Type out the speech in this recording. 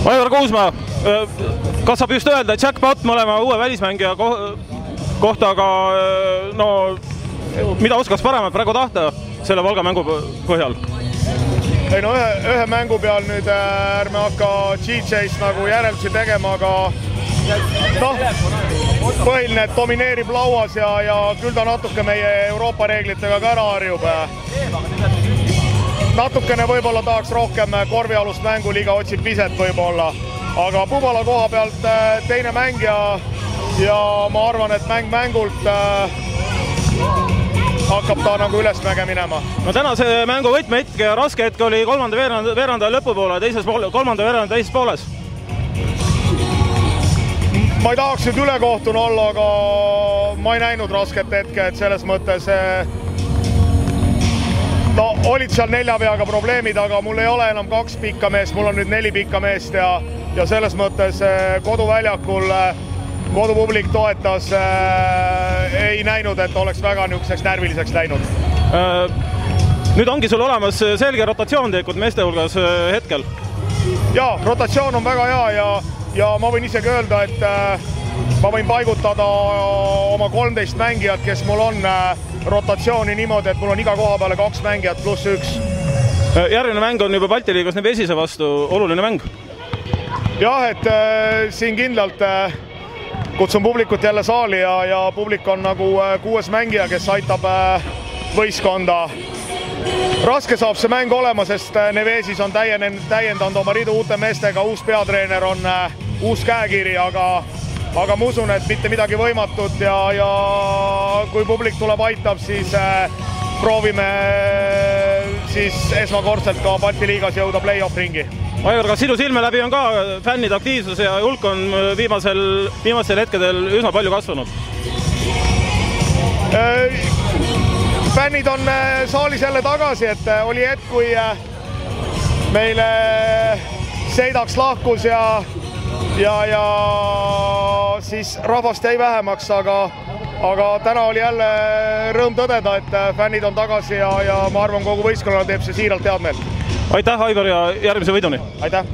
Aivar Kuusmaa, kas saab just öelda, et jackpot mõlema uue välismängija kohta, aga no, mida oskaks paremat praegu tahta selle Valga mängu põhjal? Ei no ühe mängu peal nüüd ärme hakka GJ'st nagu järeldusi tegema, aga noh, põhiline, et domineerib lauas ja küll ta natuke meie Euroopa reeglitega ka ära harjub. Natukene võib-olla tahaks rohkem korvialust mängu, liiga otsib piset võib-olla, aga Pumala koha pealt teine mängija ja ma arvan, et mäng mängult hakkab ta nagu ülesmäge minema. No tänase mängu võtmehetk ja raske hetk oli kolmanda veeranda lõpupoole, kolmanda veeranda teises pooles. Ma ei tahaks nüüd ülekohtune olla, aga ma ei näinud rasket hetke, et selles mõttes no olid seal 4 peaga probleemid, aga mul ei ole enam 2 pikka meest, mul on nüüd 4 pikka meest ja selles mõttes koduväljakul kodupublik toetas, ei näinud, et oleks väga niisuguseks närviliseks läinud. Nüüd ongi sul olemas selge rotatsioon tegelikult meeste hulgas hetkel? Jaa, rotatsioon on väga hea ja ma võin isegi öelda, et ma võin paigutada oma 13 mängijat, kes mul on rotatsiooni niimoodi, et mul on iga koha peale 2 mängijat pluss 1. Järgmine mäng on juba Balti liigas Nevesise vastu, oluline mäng? Jah, et siin kindlalt kutsun publikut jälle saali ja publik on nagu 6 mängija, kes aitab võistkonda. Raske saab see mäng olema, sest Nevesis on täiendanud oma ridu uute meestega, uus peatreener on uus käekiri, aga ma usun, et mitte midagi võimatut ja kui publik tuleb aitab, siis proovime siis esmakordselt ka Balti liigas jõuda play-off ringi. Aivar, kas sinu silme läbi on ka fännide aktiivsus ja hulk on viimastel hetkedel üsna palju kasvanud? Fännid on saalis jälle tagasi, et oli hetk, kui meile Seidaks lahkus ja siis rahvast jäi vähemaks, aga täna oli jälle rõõm tõdeda, et fännid on tagasi ja ma arvan, kogu võistkonnale teeb see siiralt head meelt. Aitäh, Aivar, ja järgmise võiduni! Aitäh!